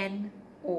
NO,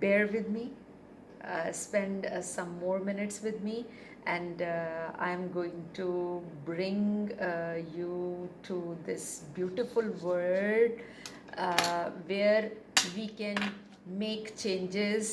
bear with me, spend some more minutes with me, and I'm going to bring you to this beautiful world where we can make changes.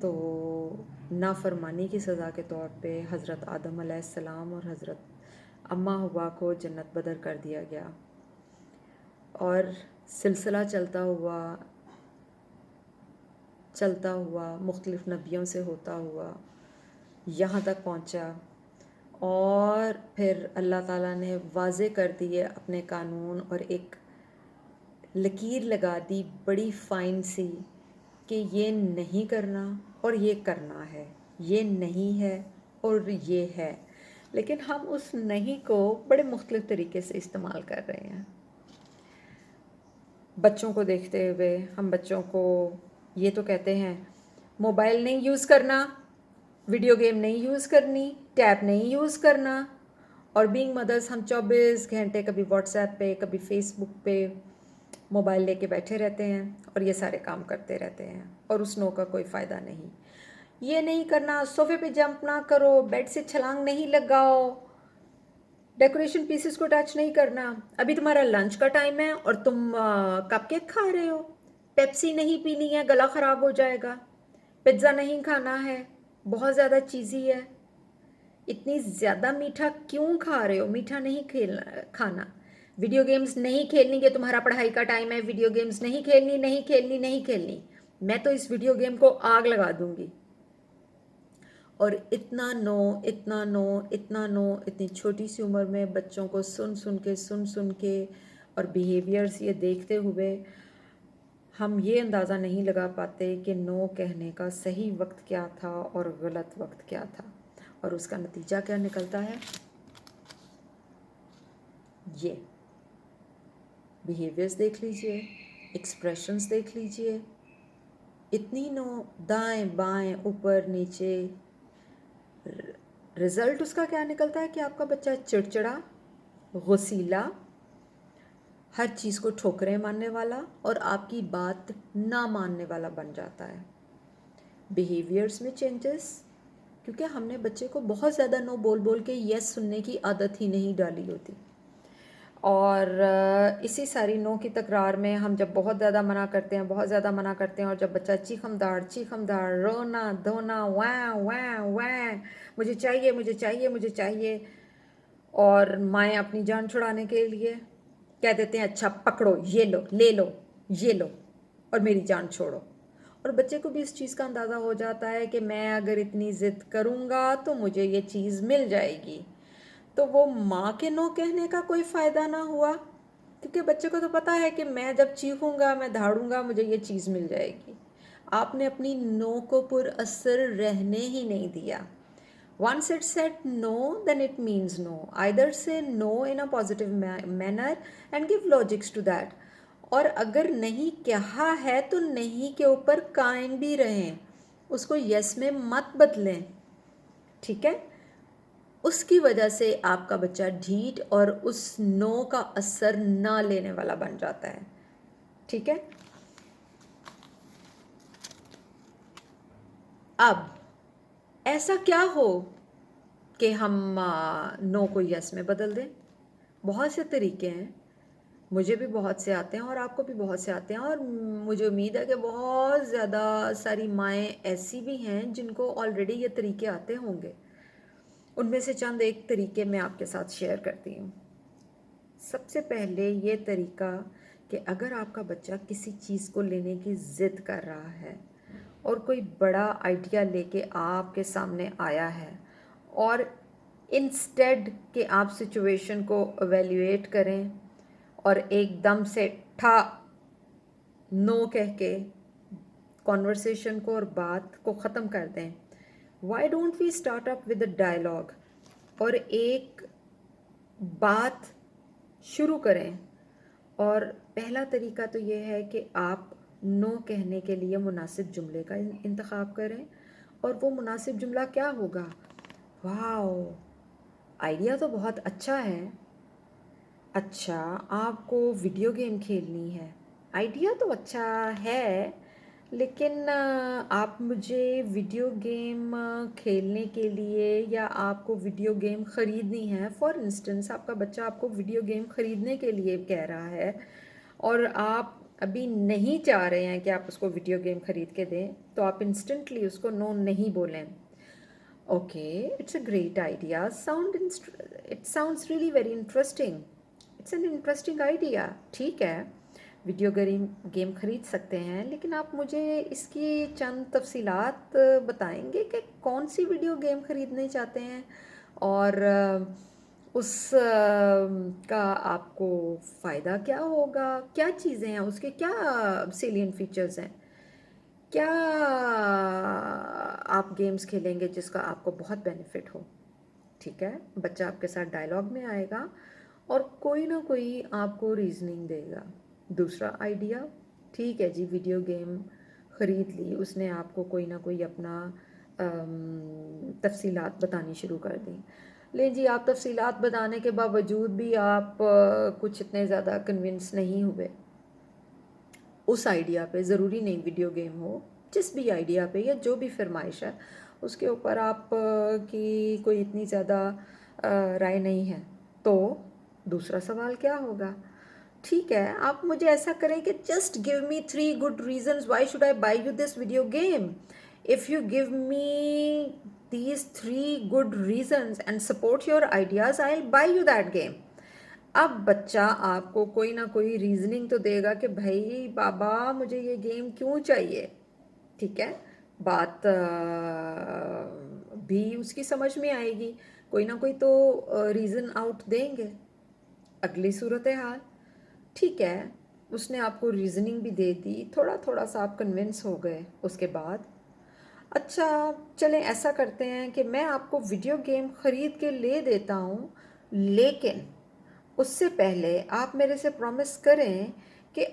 تو نافرمانی کی سزا کے طور پہ حضرت آدم علیہ السلام اور حضرت اماں حوا کو جنت بدر کر دیا گیا، اور سلسلہ چلتا ہوا مختلف نبیوں سے ہوتا ہوا یہاں تک پہنچا، اور پھر اللہ تعالیٰ نے واضح کر دیے اپنے قانون اور ایک لکیر لگا دی بڑی فائن سی کہ یہ نہیں کرنا اور یہ کرنا ہے، یہ نہیں ہے اور یہ ہے، لیکن ہم اس نہیں کو بڑے مختلف طریقے سے استعمال کر رہے ہیں۔ بچوں کو دیکھتے ہوئے ہم بچوں کو یہ تو کہتے ہیں موبائل نہیں یوز کرنا، ویڈیو گیم نہیں یوز کرنی، ٹیب نہیں یوز کرنا، اور بینگ مدرس ہم 24 گھنٹے کبھی واٹس ایپ پہ کبھی فیس بک پہ موبائل لے کے بیٹھے رہتے ہیں اور یہ سارے کام کرتے رہتے ہیں، اور اس نو کا کوئی فائدہ نہیں۔ یہ نہیں کرنا، صوفے پہ جمپ نہ کرو، بیڈ سے چھلانگ نہیں لگاؤ، ڈیکوریشن پیسز کو ٹچ نہیں کرنا، ابھی تمہارا لنچ کا ٹائم ہے اور تم کپ کیک کھا رہے ہو، پیپسی نہیں پینی ہے گلا خراب ہو جائے گا، پیزا نہیں کھانا ہے بہت زیادہ چیزی ہے، اتنی زیادہ میٹھا کیوں کھا رہے ہو، میٹھا نہیں کھانا، ویڈیو گیمز نہیں کھیلنی کہ تمہارا پڑھائی کا ٹائم ہے، ویڈیو گیمز نہیں کھیلنی نہیں کھیلنی نہیں کھیلنی، میں تو اس ویڈیو گیم کو آگ لگا دوں گی۔ اور اتنا نو اتنا نو اتنا نو اتنی چھوٹی سی عمر میں بچوں کو سن کے اور بیہیویئرز یہ دیکھتے ہوئے ہم یہ اندازہ نہیں لگا پاتے کہ نو کہنے کا صحیح وقت کیا تھا اور غلط وقت کیا تھا، اور اس کا نتیجہ کیا نکلتا ہے۔ یہ بیہیویئرز دیکھ لیجئے، ایکسپریشنز دیکھ لیجئے، اتنی نو دائیں بائیں اوپر نیچے، رزلٹ اس کا کیا نکلتا ہے کہ آپ کا بچہ چڑچڑا، غصیلا، ہر چیز کو ٹھوکریں ماننے والا اور آپ کی بات نہ ماننے والا بن جاتا ہے۔ بیہیویئرز میں چینجز، کیونکہ ہم نے بچے کو بہت زیادہ نو بول بول کے یس سننے کی عادت ہی نہیں ڈالی ہوتی، اور اسی ساری نو کی تکرار میں ہم جب بہت زیادہ منع کرتے ہیں اور جب بچہ چیخم داڑ رونا دھونا ویں ویں ویں مجھے چاہیے، اور مائیں اپنی جان چھڑانے کے لیے کہہ دیتے ہیں اچھا پکڑو، یہ لو، لے لو، یہ لو اور میری جان چھوڑو، اور بچے کو بھی اس چیز کا اندازہ ہو جاتا ہے کہ میں اگر اتنی ضد کروں گا تو مجھے یہ چیز مل جائے گی، تو وہ ماں کے نو کہنے کا کوئی فائدہ نہ ہوا، کیونکہ بچے کو تو پتا ہے کہ میں جب چیخوں گا میں دھاڑوں گا مجھے یہ چیز مل جائے گی۔ آپ نے اپنی نو کو پر اثر رہنے ہی نہیں دیا۔ Once it said no, then it means no. Either say no in a positive manner and give logics to that. اور اگر نہیں کہا ہے تو نہیں کے اوپر قائم بھی رہیں، اس کو یس میں مت بدلیں، ٹھیک ہے؟ اس کی وجہ سے آپ کا بچہ ڈھیٹ اور اس نو کا اثر نہ لینے والا بن جاتا ہے، ٹھیک ہے؟ اب ایسا کیا ہو کہ ہم نو کو یس میں بدل دیں؟ بہت سے طریقے ہیں، مجھے بھی بہت سے آتے ہیں اور آپ کو بھی بہت سے آتے ہیں، اور مجھے امید ہے کہ بہت زیادہ ساری مائیں ایسی بھی ہیں جن کو آلریڈی یہ طریقے آتے ہوں گے۔ ان میں سے چند ایک طریقے میں آپ کے ساتھ شیئر کرتی ہوں۔ سب سے پہلے یہ طریقہ کہ اگر آپ کا بچہ کسی چیز کو لینے کی ضد کر رہا ہے اور کوئی بڑا آئیڈیا لے کے آپ کے سامنے آیا ہے، اور انسٹیڈ کہ آپ سچویشن کو ایویلیویٹ کریں اور ایک دم سے نو کہہ کے کانورسیشن کو اور بات کو ختم کر دیں، why don't we start up with a dialogue, اور ایک بات شروع کریں۔ اور پہلا طریقہ تو یہ ہے کہ آپ نو کہنے کے لیے مناسب جملے کا انتخاب کریں، اور وہ مناسب جملہ کیا ہوگا؟ واو، آئیڈیا تو بہت اچھا ہے، اچھا آپ کو ویڈیو گیم کھیلنی ہے، آئیڈیا تو اچھا ہے لیکن آپ مجھے ویڈیو گیم کھیلنے کے لیے یا آپ کو ویڈیو گیم خریدنی ہے، فار انسٹنس آپ کا بچہ آپ کو ویڈیو گیم خریدنے کے لیے کہہ رہا ہے، اور آپ ابھی نہیں چاہ رہے ہیں کہ آپ اس کو ویڈیو گیم خرید کے دیں تو آپ انسٹنٹلی اس کو نو نہیں بولیں. Okay it's a great idea it sounds really very interesting. It's an interesting idea. ٹھیک ہے ویڈیو گیم خرید سکتے ہیں لیکن آپ مجھے اس کی چند تفصیلات بتائیں گے کہ کون سی ویڈیو گیم خریدنے چاہتے ہیں اور اس کا آپ کو فائدہ کیا ہوگا, کیا چیزیں ہیں اس کے, کیا سیلین فیچرز ہیں, کیا آپ گیمز کھیلیں گے جس کا آپ کو بہت بینیفٹ ہو. ٹھیک ہے بچہ آپ کے ساتھ ڈائلاگ میں آئے گا اور کوئی نہ کوئی آپ کو ریزننگ دے گا. دوسرا آئیڈیا, ٹھیک ہے جی ویڈیو گیم خرید لی اس نے, آپ کو کوئی نہ کوئی اپنا تفصیلات بتانی شروع کر دیں. لیں جی آپ تفصیلات بتانے کے باوجود بھی آپ کچھ اتنے زیادہ کنونس نہیں ہوئے اس آئیڈیا پہ. ضروری نہیں ویڈیو گیم ہو, جس بھی آئیڈیا پہ یا جو بھی فرمائش ہے اس کے اوپر آپ کی کوئی اتنی زیادہ رائے نہیں ہے, تو دوسرا سوال کیا ہوگا. ٹھیک ہے آپ مجھے ایسا کریں کہ just give me 3 good reasons why should I by you this video game. If you give me these 3 good reasons and support your ideas I will buy you that game. اب بچہ آپ کو کوئی نہ کوئی ریزننگ تو دے گا کہ بھائی بابا مجھے یہ گیم کیوں چاہیے. ٹھیک ہے بات بھی اس کی سمجھ میں آئے گی, کوئی نہ کوئی تو ریزن آؤٹ دیں گے. اگلی صورتحال, ٹھیک ہے اس نے آپ کو ریزننگ بھی دے دی, تھوڑا تھوڑا سا آپ کنونس ہو گئے. اس کے بعد اچھا چلیں ایسا کرتے ہیں کہ میں آپ کو ویڈیو گیم خرید کے لے دیتا ہوں, لیکن اس سے پہلے آپ میرے سے پرومس کریں کہ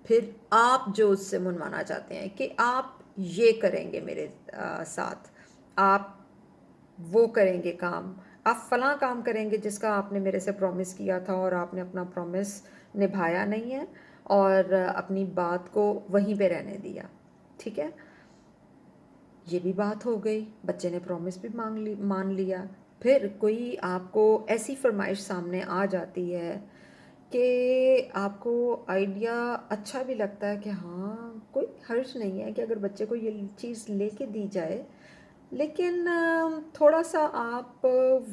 پھر آپ جو اس سے منوانا چاہتے ہیں کہ آپ یہ کریں گے میرے ساتھ, آپ وہ کریں گے کام, آپ فلاں کام کریں گے جس کا آپ نے میرے سے پرومس کیا تھا اور آپ نے اپنا پرومس نبھایا نہیں ہے اور اپنی بات کو وہیں پہ رہنے دیا. ٹھیک ہے یہ بھی بات ہو گئی, بچے نے پرومس بھی مان لیا. پھر کوئی آپ کو ایسی فرمائش سامنے آ جاتی ہے کہ آپ کو آئیڈیا اچھا بھی لگتا ہے کہ ہاں کوئی حرج نہیں ہے کہ اگر بچے کو یہ چیز لے کے دی جائے, لیکن تھوڑا سا آپ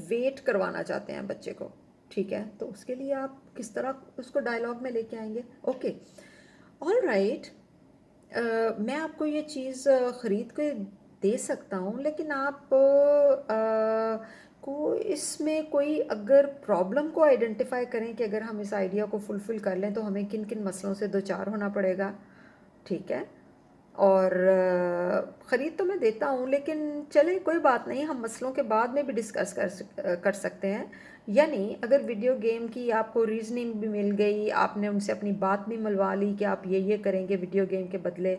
ویٹ کروانا چاہتے ہیں بچے کو. ٹھیک ہے تو اس کے لیے آپ کس طرح اس کو ڈائلاگ میں لے کے آئیں گے. اوکے آل رائٹ میں آپ کو یہ چیز خرید کے دے سکتا ہوں, لیکن آپ کو اس میں کوئی اگر پرابلم کو آئیڈینٹیفائی کریں کہ اگر ہم اس آئیڈیا کو فلفل کر لیں تو ہمیں کن کن مسئلوں سے دوچار ہونا پڑے گا. ٹھیک ہے اور خرید تو میں دیتا ہوں لیکن چلیں کوئی بات نہیں, ہم مسئلوں کے بعد میں بھی ڈسکس کر سکتے ہیں. یعنی اگر ویڈیو گیم کی آپ کو ریزننگ بھی مل گئی, آپ نے ان سے اپنی بات بھی منوا لی کہ آپ یہ کریں گے ویڈیو گیم کے بدلے,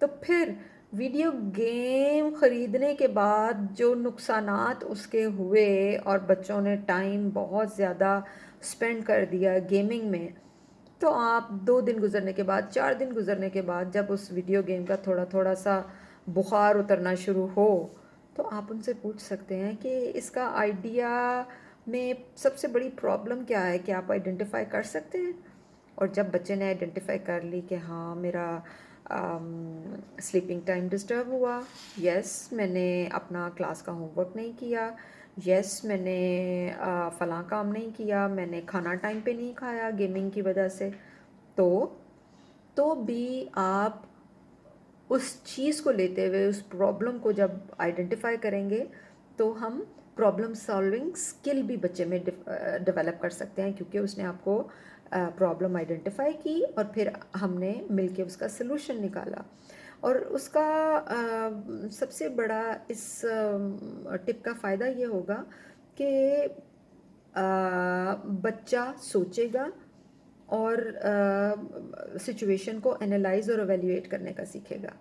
تو پھر ویڈیو گیم خریدنے کے بعد جو نقصانات اس کے ہوئے اور بچوں نے ٹائم بہت زیادہ اسپینڈ کر دیا گیمنگ میں, تو آپ 2 دن گزرنے کے بعد 4 دن گزرنے کے بعد جب اس ویڈیو گیم کا تھوڑا تھوڑا سا بخار اترنا شروع ہو تو آپ ان سے پوچھ سکتے ہیں کہ اس کا آئیڈیا میں سب سے بڑی پرابلم کیا ہے, کہ آپ آئیڈینٹیفائی کر سکتے ہیں. اور جب بچے نے آئیڈینٹیفائی کر لی کہ ہاں میرا سلیپنگ ٹائم ڈسٹرب ہوا, یس میں نے اپنا کلاس کا ہوم ورک نہیں کیا, یس میں نے فلاں کام نہیں کیا, میں نے کھانا ٹائم پہ نہیں کھایا گیمنگ کی وجہ سے, تو بھی آپ اس چیز کو لیتے ہوئے اس پرابلم کو جب آئیڈینٹیفائی کریں گے تو ہم پرابلم سالونگ اسکل بھی بچے میں ڈیولپ کر سکتے ہیں, کیونکہ اس نے آپ کو پرابلم آئیڈینٹیفائی کی اور پھر ہم نے مل کے اس کا سلوشن نکالا. اور اس کا سب سے بڑا اس ٹپ کا فائدہ یہ ہوگا کہ بچہ سوچے گا اور سچویشن کو انالائز اور ایویلیویٹ کرنے کا سیکھے گا.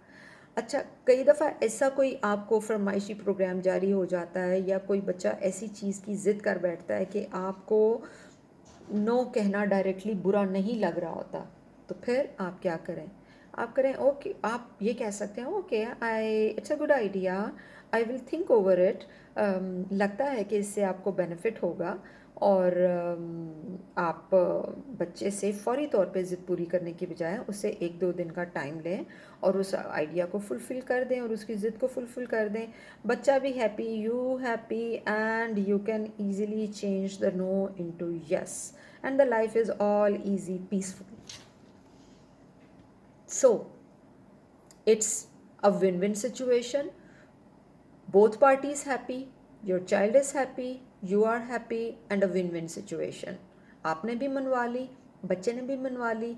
اچھا کئی دفعہ ایسا کوئی آپ کو فرمائشی پروگرام جاری ہو جاتا ہے یا کوئی بچہ ایسی چیز کی ضد کر بیٹھتا ہے کہ آپ کو نو کہنا ڈائریکٹلی برا نہیں لگ رہا ہوتا, تو پھر آپ کیا کریں, آپ کریں اوکے, آپ یہ کہہ سکتے ہیں okay it's a good idea, I will think over it, لگتا ہے کہ اس سے آپ کو بینیفٹ ہوگا اور آپ بچے سے فوری طور پہ ضد پوری کرنے کی بجائے اسے 1-2 دن کا ٹائم لیں اور اس آئیڈیا کو فلفل کر دیں اور اس کی ضد کو فلفل کر دیں. بچہ بھی happy, you happy, and you can easily change the no into yes and the life is all easy peaceful. So it's a win-win situation. Both parties happy, your child is happy, you are happy, and a win-win situation. آپ نے بھی منوا لی، بچے نے بھی منوا لی،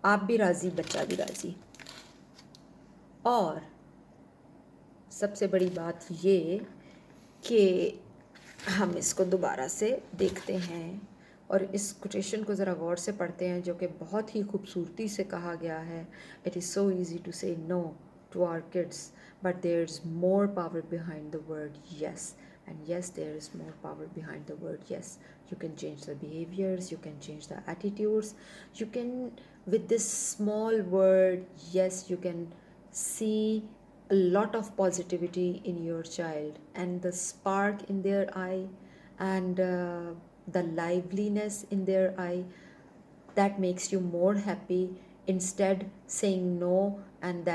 آپ بھی راضی، بچہ بھی راضی. اور سب سے بڑی بات یہ کہ ہم اس کو دوبارہ سے دیکھتے ہیں اور اس کوٹیشن کو ذرا غور سے پڑھتے ہیں جو کہ بہت ہی خوبصورتی سے کہا گیا ہے. It is so easy to say no to our kids but there is more power behind the word yes, and yes, there is more power behind the word yes. You can change the behaviors, you can change the attitudes, you can, with this small word yes, you can see a lot of positivity in your child and the spark in their eye and the liveliness in their eye that makes you more happy instead saying no, and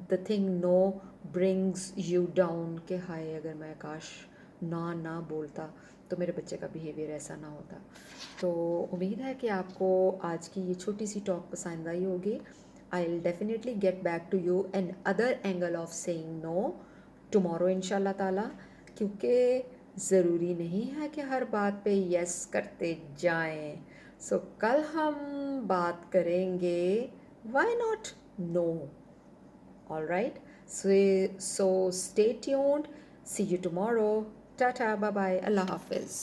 the thing no brings you down کہ ہائے اگر میں کاش نہ بولتا تو میرے بچے کا بیہیویئر ایسا نہ ہوتا. تو امید ہے کہ آپ کو آج کی یہ چھوٹی سی ٹاک پسند آئی ہوگی. I'll definitely get back to you another angle of saying no tomorrow ان شاء اللہ تعالیٰ, کیونکہ ضروری نہیں ہے کہ ہر بات پہ یس کرتے جائیں. سو کل ہم بات کریں گے why not no. All right, so stay tuned, see you tomorrow, tata, bye bye, اللہ حافظ.